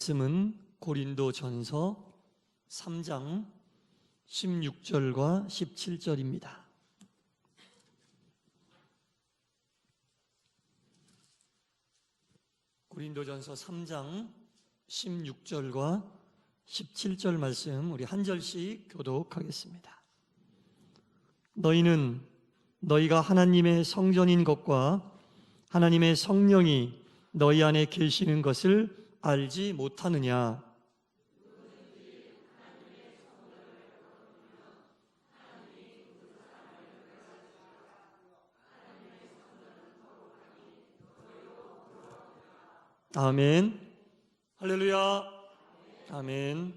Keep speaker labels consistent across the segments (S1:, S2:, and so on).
S1: 말씀은 고린도전서 3장 16절과 17절입니다. 고린도전서 3장 16절과 17절 말씀 우리 한 절씩 교독하겠습니다. 너희는 너희가 하나님의 성전인 것과 하나님의 성령이 너희 안에 계시는 것을 알지 못하느냐? 아멘. 할렐루야. 아멘.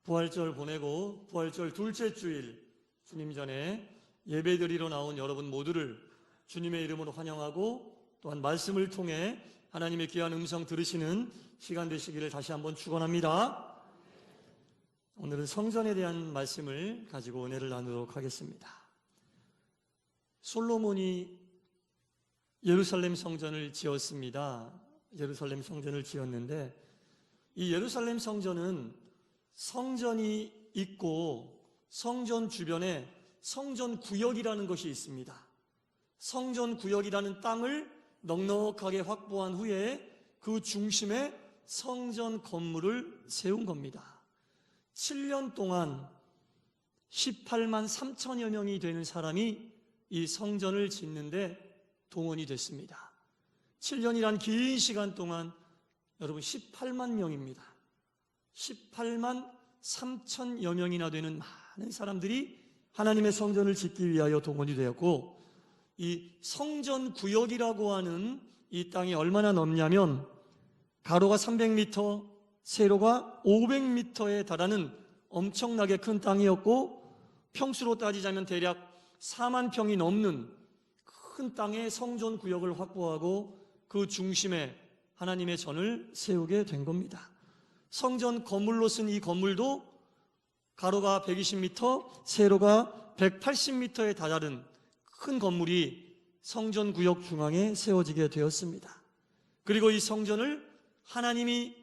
S1: 부활절 보내고 부활절 둘째 주일 주님 전에 예배드리러 나온 여러분 모두를 주님의 이름으로 환영하고 또한 말씀을 통해 하나님의 귀한 음성 들으시는 시간 되시기를 다시 한번 축원합니다. 오늘은 성전에 대한 말씀을 가지고 은혜를 나누도록 하겠습니다. 솔로몬이 예루살렘 성전을 지었습니다. 예루살렘 성전을 지었는데 이 예루살렘 성전은 성전이 있고 성전 주변에 성전 구역이라는 것이 있습니다. 성전 구역이라는 땅을 넉넉하게 확보한 후에 그 중심에 성전 건물을 세운 겁니다. 7년 동안 18만 3천여 명이 되는 사람이 이 성전을 짓는데 동원이 됐습니다. 7년이란 긴 시간 동안 여러분 18만 명입니다. 18만 3천여 명이나 되는 많은 사람들이 하나님의 성전을 짓기 위하여 동원이 되었고, 이 성전 구역이라고 하는 이 땅이 얼마나 넓냐면 가로가 300m, 세로가 500m에 달하는 엄청나게 큰 땅이었고, 평수로 따지자면 대략 4만 평이 넘는 큰 땅에 성전 구역을 확보하고 그 중심에 하나님의 전을 세우게 된 겁니다. 성전 건물로 쓴 이 건물도 가로가 120m, 세로가 180m에 달하는 큰 건물이 성전 구역 중앙에 세워지게 되었습니다. 그리고 이 성전을 하나님이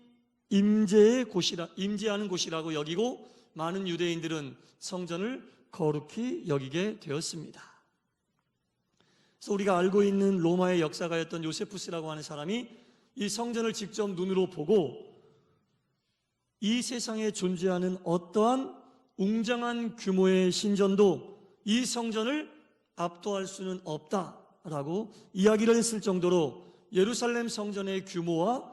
S1: 임재하는 곳이라고 여기고 많은 유대인들은 성전을 거룩히 여기게 되었습니다. 그래서 우리가 알고 있는 로마의 역사가였던 요세푸스라고 하는 사람이 이 성전을 직접 눈으로 보고 이 세상에 존재하는 어떠한 웅장한 규모의 신전도 이 성전을 압도할 수는 없다라고 이야기를 했을 정도로 예루살렘 성전의 규모와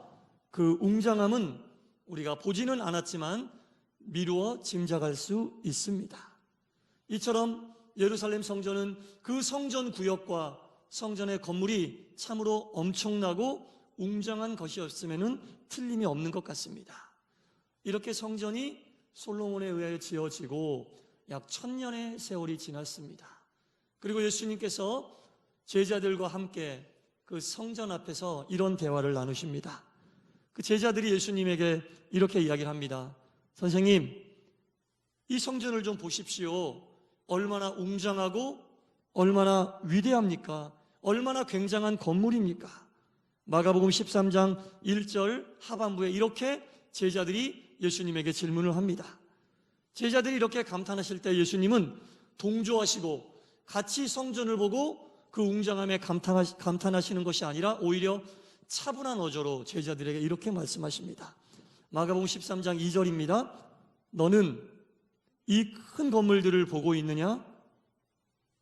S1: 그 웅장함은 우리가 보지는 않았지만 미루어 짐작할 수 있습니다. 이처럼 예루살렘 성전은 그 성전 구역과 성전의 건물이 참으로 엄청나고 웅장한 것이었으면 틀림이 없는 것 같습니다. 이렇게 성전이 솔로몬에 의하여 지어지고 약 1000년의 세월이 지났습니다. 그리고 예수님께서 제자들과 함께 그 성전 앞에서 이런 대화를 나누십니다. 그 제자들이 예수님에게 이렇게 이야기를 합니다. 선생님, 이 성전을 좀 보십시오. 얼마나 웅장하고 얼마나 위대합니까? 얼마나 굉장한 건물입니까? 마가복음 13장 1절 하반부에 이렇게 제자들이 예수님에게 질문을 합니다. 제자들이 이렇게 감탄하실 때 예수님은 동조하시고 같이 성전을 보고 그 웅장함에 감탄하시는 것이 아니라 오히려 차분한 어조로 제자들에게 이렇게 말씀하십니다. 마가복음 13장 2절입니다. 너는 이 큰 건물들을 보고 있느냐?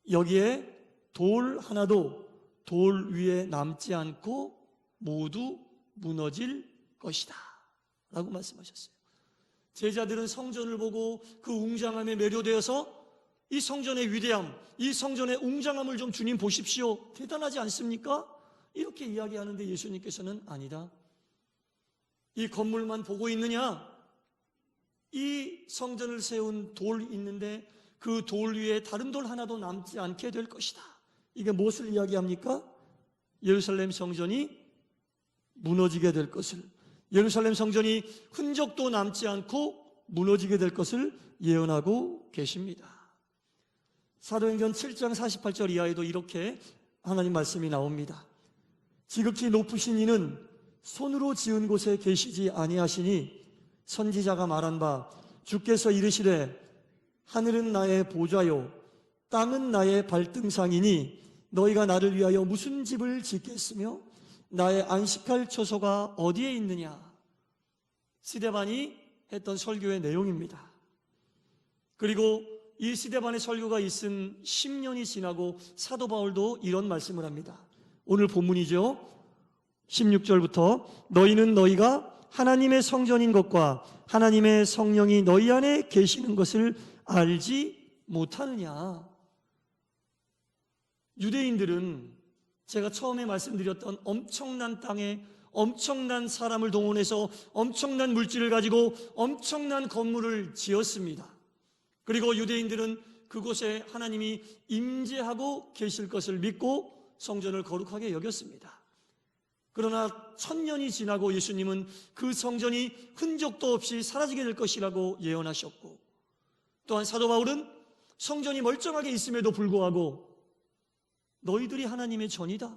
S1: 여기에 돌 하나도 돌 위에 남지 않고 모두 무너질 것이다 라고 말씀하셨어요. 제자들은 성전을 보고 그 웅장함에 매료되어서 이 성전의 위대함, 이 성전의 웅장함을 좀 주님 보십시오. 대단하지 않습니까? 이렇게 이야기하는데 예수님께서는 아니다. 이 건물만 보고 있느냐? 이 성전을 세운 돌 있는데 그 돌 위에 다른 돌 하나도 남지 않게 될 것이다. 이게 무엇을 이야기합니까? 예루살렘 성전이 무너지게 될 것을, 예루살렘 성전이 흔적도 남지 않고 무너지게 될 것을 예언하고 계십니다. 사도행전 7장 48절 이하에도 이렇게 하나님 말씀이 나옵니다. 지극히 높으신 이는 손으로 지은 곳에 계시지 아니하시니 선지자가 말한 바 주께서 이르시되 하늘은 나의 보좌요 땅은 나의 발등상이니 너희가 나를 위하여 무슨 집을 짓겠으며 나의 안식할 처소가 어디에 있느냐. 스데반이 했던 설교의 내용입니다. 그리고 이 스데반의 설교가 있은 10년이 지나고 사도 바울도 이런 말씀을 합니다. 오늘 본문이죠. 16절부터 너희는 너희가 하나님의 성전인 것과 하나님의 성령이 너희 안에 계시는 것을 알지 못하느냐. 유대인들은 제가 처음에 말씀드렸던 엄청난 땅에 엄청난 사람을 동원해서 엄청난 물질을 가지고 엄청난 건물을 지었습니다. 그리고 유대인들은 그곳에 하나님이 임재하고 계실 것을 믿고 성전을 거룩하게 여겼습니다. 그러나 1000년이 지나고 예수님은 그 성전이 흔적도 없이 사라지게 될 것이라고 예언하셨고, 또한 사도 바울은 성전이 멀쩡하게 있음에도 불구하고 너희들이 하나님의 전이다,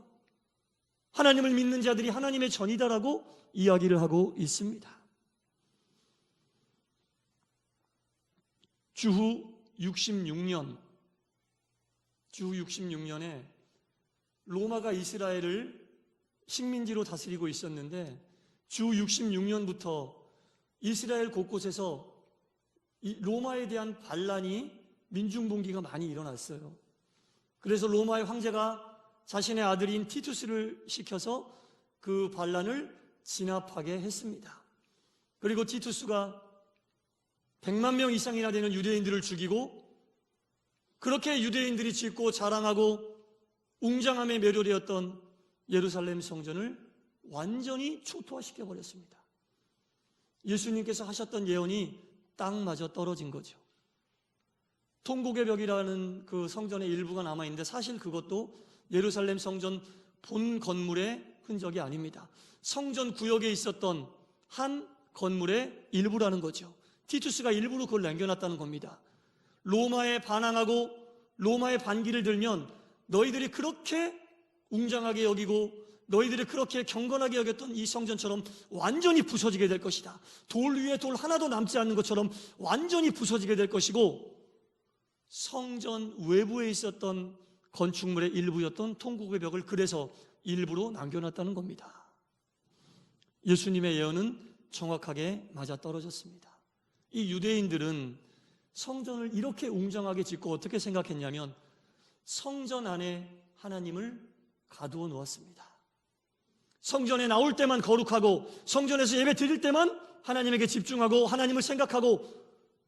S1: 하나님을 믿는 자들이 하나님의 전이다라고 이야기를 하고 있습니다. 주후 66년에 로마가 이스라엘을 식민지로 다스리고 있었는데, 주 66년부터 이스라엘 곳곳에서 이 로마에 대한 반란이, 민중봉기가 많이 일어났어요. 그래서 로마의 황제가 자신의 아들인 티투스를 시켜서 그 반란을 진압하게 했습니다. 그리고 티투스가 100만 명 이상이나 되는 유대인들을 죽이고, 그렇게 유대인들이 짓고 자랑하고 웅장함에 매료되었던 예루살렘 성전을 완전히 초토화시켜 버렸습니다. 예수님께서 하셨던 예언이 딱 맞아 떨어진 거죠. 통곡의 벽이라는 그 성전의 일부가 남아있는데, 사실 그것도 예루살렘 성전 본 건물의 흔적이 아닙니다. 성전 구역에 있었던 한 건물의 일부라는 거죠. 티투스가 일부러 그걸 남겨놨다는 겁니다. 로마에 반항하고 로마의 반기를 들면 너희들이 그렇게 웅장하게 여기고 너희들이 그렇게 경건하게 여겼던 이 성전처럼 완전히 부서지게 될 것이다. 돌 위에 돌 하나도 남지 않는 것처럼 완전히 부서지게 될 것이고, 성전 외부에 있었던 건축물의 일부였던 통곡의 벽을 그래서 일부로 남겨놨다는 겁니다. 예수님의 예언은 정확하게 맞아떨어졌습니다. 이 유대인들은 성전을 이렇게 웅장하게 짓고 어떻게 생각했냐면, 성전 안에 하나님을 가두어 놓았습니다. 성전에 나올 때만 거룩하고 성전에서 예배 드릴 때만 하나님에게 집중하고 하나님을 생각하고,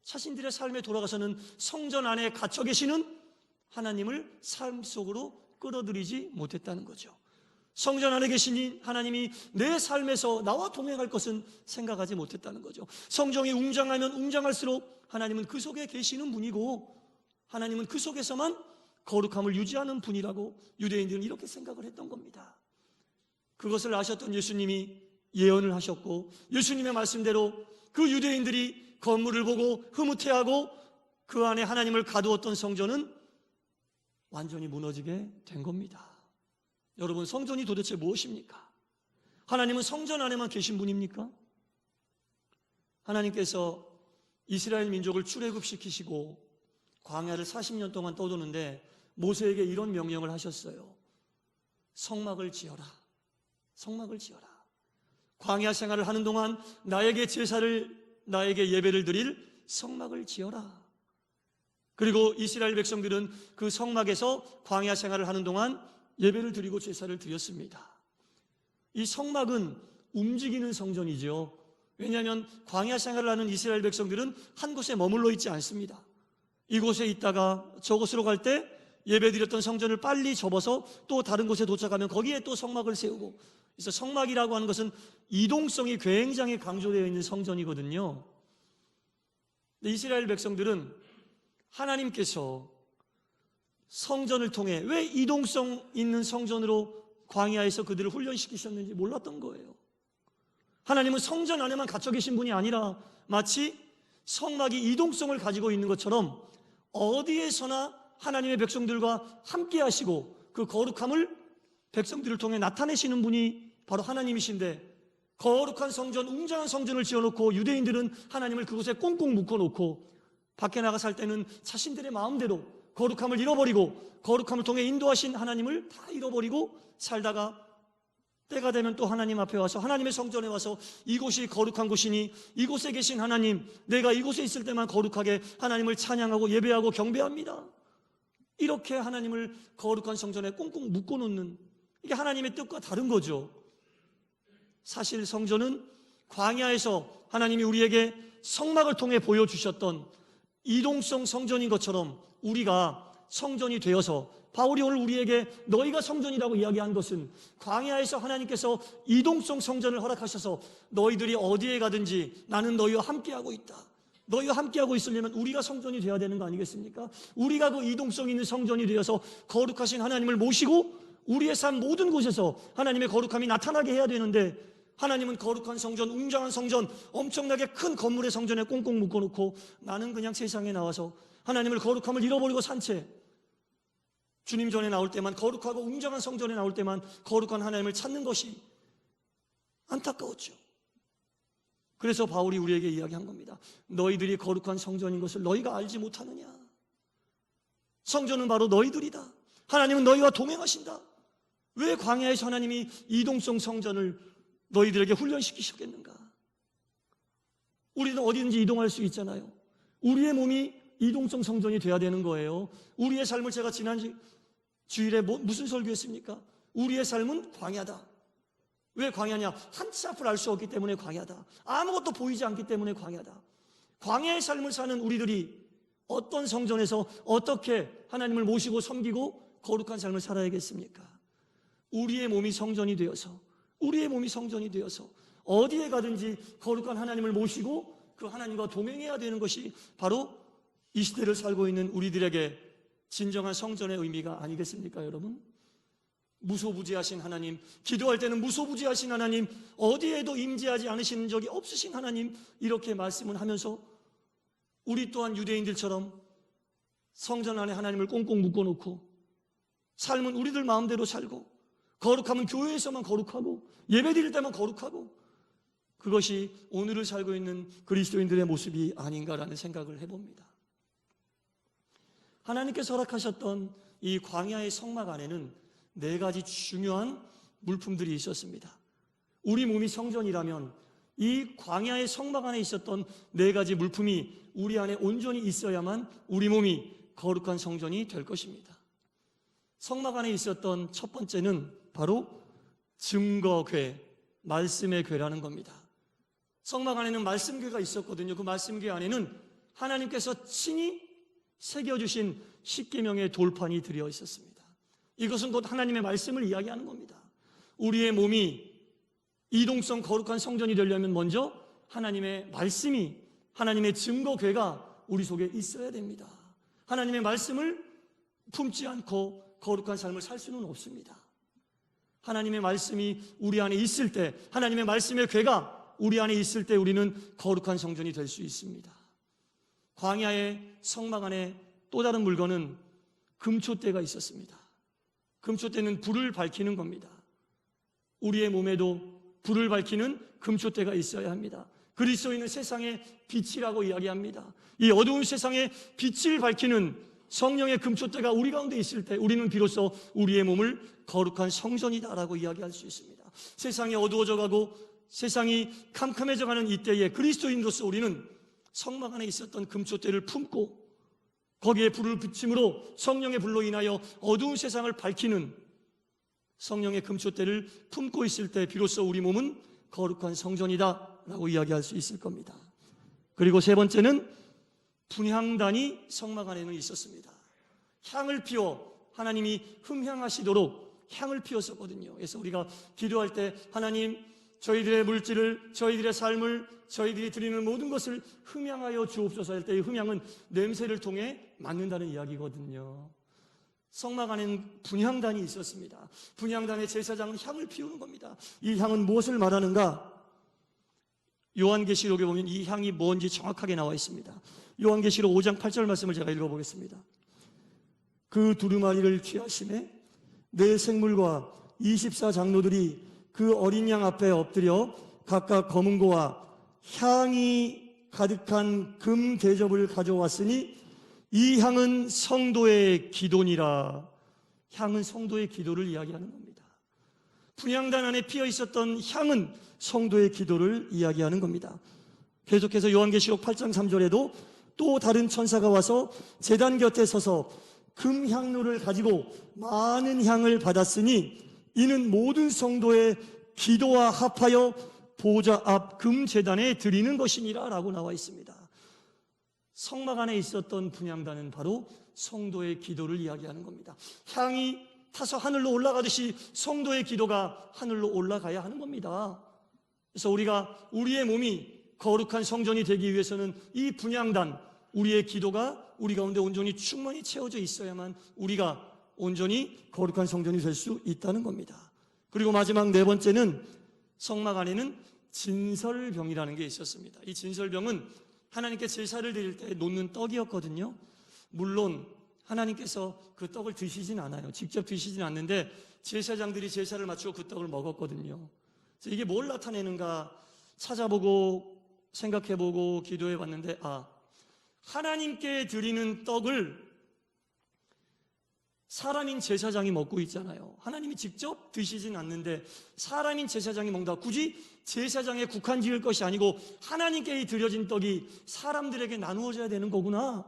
S1: 자신들의 삶에 돌아가서는 성전 안에 갇혀 계시는 하나님을 삶 속으로 끌어들이지 못했다는 거죠. 성전 안에 계신 하나님이 내 삶에서 나와 동행할 것은 생각하지 못했다는 거죠. 성전이 웅장하면 웅장할수록 하나님은 그 속에 계시는 분이고, 하나님은 그 속에서만 거룩함을 유지하는 분이라고 유대인들은 이렇게 생각을 했던 겁니다. 그것을 아셨던 예수님이 예언을 하셨고, 예수님의 말씀대로 그 유대인들이 건물을 보고 흐뭇해하고 그 안에 하나님을 가두었던 성전은 완전히 무너지게 된 겁니다. 여러분, 성전이 도대체 무엇입니까? 하나님은 성전 안에만 계신 분입니까? 하나님께서 이스라엘 민족을 출애굽시키시고 광야를 40년 동안 떠도는데 모세에게 이런 명령을 하셨어요. 성막을 지어라. 성막을 지어라. 광야 생활을 하는 동안 나에게 예배를 드릴 성막을 지어라. 그리고 이스라엘 백성들은 그 성막에서 광야 생활을 하는 동안 예배를 드리고 제사를 드렸습니다. 이 성막은 움직이는 성전이죠. 왜냐하면 광야 생활을 하는 이스라엘 백성들은 한 곳에 머물러 있지 않습니다. 이곳에 있다가 저곳으로 갈 때 예배드렸던 성전을 빨리 접어서 또 다른 곳에 도착하면 거기에 또 성막을 세우고, 그래서 성막이라고 하는 것은 이동성이 굉장히 강조되어 있는 성전이거든요. 이스라엘 백성들은 하나님께서 성전을 통해 왜 이동성 있는 성전으로 광야에서 그들을 훈련시키셨는지 몰랐던 거예요. 하나님은 성전 안에만 갇혀 계신 분이 아니라 마치 성막이 이동성을 가지고 있는 것처럼 어디에서나 하나님의 백성들과 함께 하시고 그 거룩함을 백성들을 통해 나타내시는 분이 바로 하나님이신데, 거룩한 성전, 웅장한 성전을 지어놓고 유대인들은 하나님을 그곳에 꽁꽁 묶어놓고 밖에 나가 살 때는 자신들의 마음대로 거룩함을 잃어버리고 거룩함을 통해 인도하신 하나님을 다 잃어버리고 살다가 때가 되면 또 하나님 앞에 와서 하나님의 성전에 와서 이곳이 거룩한 곳이니 이곳에 계신 하나님, 내가 이곳에 있을 때만 거룩하게 하나님을 찬양하고 예배하고 경배합니다. 이렇게 하나님을 거룩한 성전에 꽁꽁 묶어놓는, 이게 하나님의 뜻과 다른 거죠. 사실 성전은 광야에서 하나님이 우리에게 성막을 통해 보여주셨던 이동성 성전인 것처럼 우리가 성전이 되어서, 바울이 오늘 우리에게 너희가 성전이라고 이야기한 것은 광야에서 하나님께서 이동성 성전을 허락하셔서 너희들이 어디에 가든지 나는 너희와 함께하고 있다, 너희와 함께하고 있으려면 우리가 성전이 되어야 되는 거 아니겠습니까? 우리가 그 이동성 있는 성전이 되어서 거룩하신 하나님을 모시고 우리의 삶 모든 곳에서 하나님의 거룩함이 나타나게 해야 되는데, 하나님은 거룩한 성전, 웅장한 성전, 엄청나게 큰 건물의 성전에 꽁꽁 묶어놓고 나는 그냥 세상에 나와서 하나님을 거룩함을 잃어버리고 산 채 주님 전에 나올 때만, 거룩하고 웅장한 성전에 나올 때만 거룩한 하나님을 찾는 것이 안타까웠죠. 그래서 바울이 우리에게 이야기한 겁니다. 너희들이 거룩한 성전인 것을 너희가 알지 못하느냐? 성전은 바로 너희들이다. 하나님은 너희와 동행하신다. 왜 광야에서 하나님이 이동성 성전을 너희들에게 훈련시키셨겠는가? 우리는 어디든지 이동할 수 있잖아요. 우리의 몸이 이동성 성전이 돼야 되는 거예요. 우리의 삶을, 제가 지난 주일에 무슨 설교했습니까? 우리의 삶은 광야다. 왜 광야냐? 한치 앞을 알 수 없기 때문에 광야다. 아무것도 보이지 않기 때문에 광야다. 광야의 삶을 사는 우리들이 어떤 성전에서 어떻게 하나님을 모시고 섬기고 거룩한 삶을 살아야겠습니까? 우리의 몸이 성전이 되어서, 우리의 몸이 성전이 되어서 어디에 가든지 거룩한 하나님을 모시고 그 하나님과 동행해야 되는 것이 바로 이 시대를 살고 있는 우리들에게 진정한 성전의 의미가 아니겠습니까, 여러분? 무소부지하신 하나님, 기도할 때는 무소부지하신 하나님, 어디에도 임재하지 않으시는 적이 없으신 하나님, 이렇게 말씀을 하면서 우리 또한 유대인들처럼 성전 안에 하나님을 꽁꽁 묶어놓고 삶은 우리들 마음대로 살고, 거룩함은 교회에서만 거룩하고 예배드릴 때만 거룩하고, 그것이 오늘을 살고 있는 그리스도인들의 모습이 아닌가라는 생각을 해봅니다. 하나님께서 허락하셨던 이 광야의 성막 안에는 4가지 중요한 물품들이 있었습니다. 우리 몸이 성전이라면 이 광야의 성막 안에 있었던 4가지 물품이 우리 안에 온전히 있어야만 우리 몸이 거룩한 성전이 될 것입니다. 성막 안에 있었던 첫 번째는 바로 증거궤, 말씀의 궤라는 겁니다. 성막 안에는 말씀궤가 있었거든요. 그 말씀궤 안에는 하나님께서 친히 새겨주신 십계명의 돌판이 들여 있었습니다. 이것은 곧 하나님의 말씀을 이야기하는 겁니다. 우리의 몸이 이동성 거룩한 성전이 되려면 먼저 하나님의 말씀이, 하나님의 증거궤가 우리 속에 있어야 됩니다. 하나님의 말씀을 품지 않고 거룩한 삶을 살 수는 없습니다. 하나님의 말씀이 우리 안에 있을 때, 하나님의 말씀의 궤가 우리 안에 있을 때 우리는 거룩한 성전이 될 수 있습니다. 광야의 성막 안에 또 다른 물건은 금초대가 있었습니다. 금초대는 불을 밝히는 겁니다. 우리의 몸에도 불을 밝히는 금초대가 있어야 합니다. 그리스도인은 세상의 빛이라고 이야기합니다. 이 어두운 세상에 빛을 밝히는 성령의 금초대가 우리 가운데 있을 때 우리는 비로소 우리의 몸을 거룩한 성전이다라고 이야기할 수 있습니다. 세상이 어두워져 가고 세상이 캄캄해져 가는 이때에 그리스도인으로서 우리는 성막 안에 있었던 금초대를 품고 거기에 불을 붙임으로 성령의 불로 인하여 어두운 세상을 밝히는 성령의 금초대를 품고 있을 때 비로소 우리 몸은 거룩한 성전이다라고 이야기할 수 있을 겁니다. 그리고 세 번째는 분향단이 성막 안에는 있었습니다. 향을 피워 하나님이 흠향하시도록 향을 피웠었거든요. 그래서 우리가 기도할 때 하나님, 저희들의 물질을, 저희들의 삶을, 저희들이 드리는 모든 것을 흠향하여 주옵소서 할 때 이 흠향은 냄새를 통해 맡는다는 이야기거든요. 성막 안에는 분향단이 있었습니다. 분향단의 제사장은 향을 피우는 겁니다. 이 향은 무엇을 말하는가? 요한계시록에 보면 이 향이 뭔지 정확하게 나와 있습니다. 요한계시록 5장 8절 말씀을 제가 읽어보겠습니다. 그 두루마리를 취하심에 내 생물과 24장로들이 그 어린 양 앞에 엎드려 각각 검은고와 향이 가득한 금 대접을 가져왔으니 이 향은 성도의 기도니라. 향은 성도의 기도를 이야기하는 겁니다. 분향단 안에 피어 있었던 향은 성도의 기도를 이야기하는 겁니다. 계속해서 요한계시록 8장 3절에도 또 다른 천사가 와서 제단 곁에 서서 금향로를 가지고 많은 향을 받았으니 이는 모든 성도의 기도와 합하여 보좌 앞 금제단에 드리는 것이니라 라고 나와 있습니다. 성막 안에 있었던 분향단은 바로 성도의 기도를 이야기하는 겁니다. 향이 타서 하늘로 올라가듯이 성도의 기도가 하늘로 올라가야 하는 겁니다. 그래서 우리가 우리의 몸이 거룩한 성전이 되기 위해서는 이 분향단, 우리의 기도가 우리 가운데 온전히 충만히 채워져 있어야만 우리가 온전히 거룩한 성전이 될 수 있다는 겁니다. 그리고 마지막 네 번째는 성막 안에는 진설병이라는 게 있었습니다. 이 진설병은 하나님께 제사를 드릴 때 놓는 떡이었거든요. 물론 하나님께서 그 떡을 드시진 않아요. 직접 드시진 않는데 제사장들이 제사를 마치고 그 떡을 먹었거든요. 그래서 이게 뭘 나타내는가 찾아보고 생각해보고 기도해봤는데 하나님께 드리는 떡을 사람인 제사장이 먹고 있잖아요. 하나님이 직접 드시진 않는데 사람인 제사장이 먹는다. 굳이 제사장에 국한 지을 것이 아니고 하나님께 드려진 떡이 사람들에게 나누어져야 되는 거구나.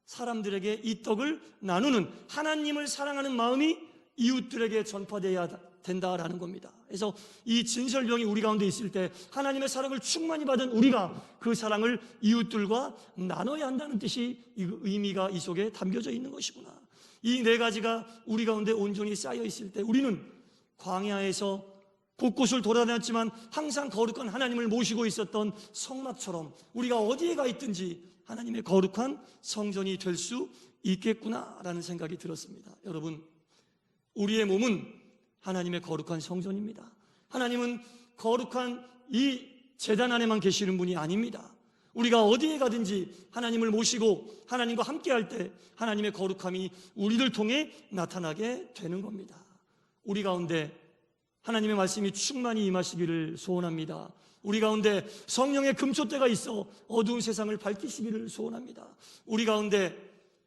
S1: 사람들에게 이 떡을 나누는 하나님을 사랑하는 마음이 이웃들에게 전파되어야 된다라는 겁니다. 그래서 이 진설병이 우리 가운데 있을 때 하나님의 사랑을 충만히 받은 우리가 그 사랑을 이웃들과 나눠야 한다는 뜻이 의미가 이 속에 담겨져 있는 것이구나. 이 네 가지가 우리 가운데 온전히 쌓여 있을 때 우리는 광야에서 곳곳을 돌아다녔지만 항상 거룩한 하나님을 모시고 있었던 성막처럼 우리가 어디에 가 있든지 하나님의 거룩한 성전이 될 수 있겠구나라는 생각이 들었습니다. 여러분, 우리의 몸은 하나님의 거룩한 성전입니다. 하나님은 거룩한 이 제단 안에만 계시는 분이 아닙니다. 우리가 어디에 가든지 하나님을 모시고 하나님과 함께할 때 하나님의 거룩함이 우리를 통해 나타나게 되는 겁니다. 우리 가운데 하나님의 말씀이 충만히 임하시기를 소원합니다. 우리 가운데 성령의 금촛대가 있어 어두운 세상을 밝히시기를 소원합니다. 우리 가운데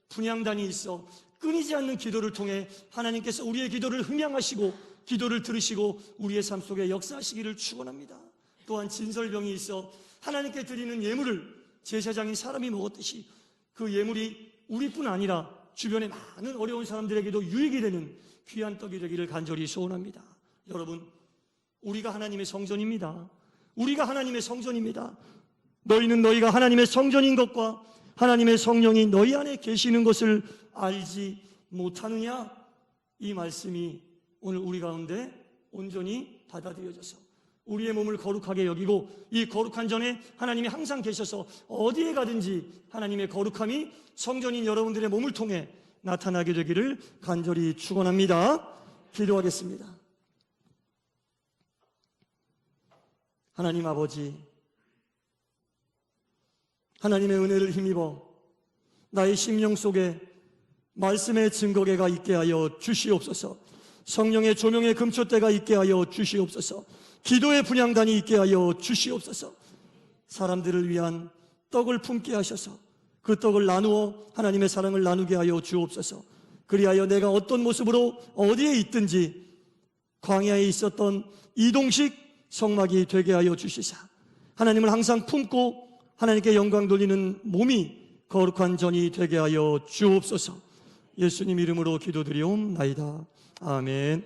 S1: 분향단이 있어 끊이지 않는 기도를 통해 하나님께서 우리의 기도를 흥양하시고 기도를 들으시고 우리의 삶 속에 역사하시기를 축원합니다. 또한 진설병이 있어 하나님께 드리는 예물을 제사장인 사람이 먹었듯이 그 예물이 우리뿐 아니라 주변의 많은 어려운 사람들에게도 유익이 되는 귀한 떡이 되기를 간절히 소원합니다. 여러분, 우리가 하나님의 성전입니다. 우리가 하나님의 성전입니다. 너희는 너희가 하나님의 성전인 것과 하나님의 성령이 너희 안에 계시는 것을 알지 못하느냐? 이 말씀이 오늘 우리 가운데 온전히 받아들여져서 우리의 몸을 거룩하게 여기고 이 거룩한 전에 하나님이 항상 계셔서 어디에 가든지 하나님의 거룩함이 성전인 여러분들의 몸을 통해 나타나게 되기를 간절히 축원합니다. 기도하겠습니다. 하나님 아버지, 하나님의 은혜를 힘입어 나의 심령 속에 말씀의 증거계가 있게 하여 주시옵소서. 성령의 조명의 금촛대가 있게 하여 주시옵소서. 기도의 분향단이 있게 하여 주시옵소서. 사람들을 위한 떡을 품게 하셔서 그 떡을 나누어 하나님의 사랑을 나누게 하여 주옵소서. 그리하여 내가 어떤 모습으로 어디에 있든지 광야에 있었던 이동식 성막이 되게 하여 주시사 하나님을 항상 품고 하나님께 영광 돌리는 몸이 거룩한 전이 되게 하여 주옵소서. 예수님 이름으로 기도드리옵나이다. 아멘.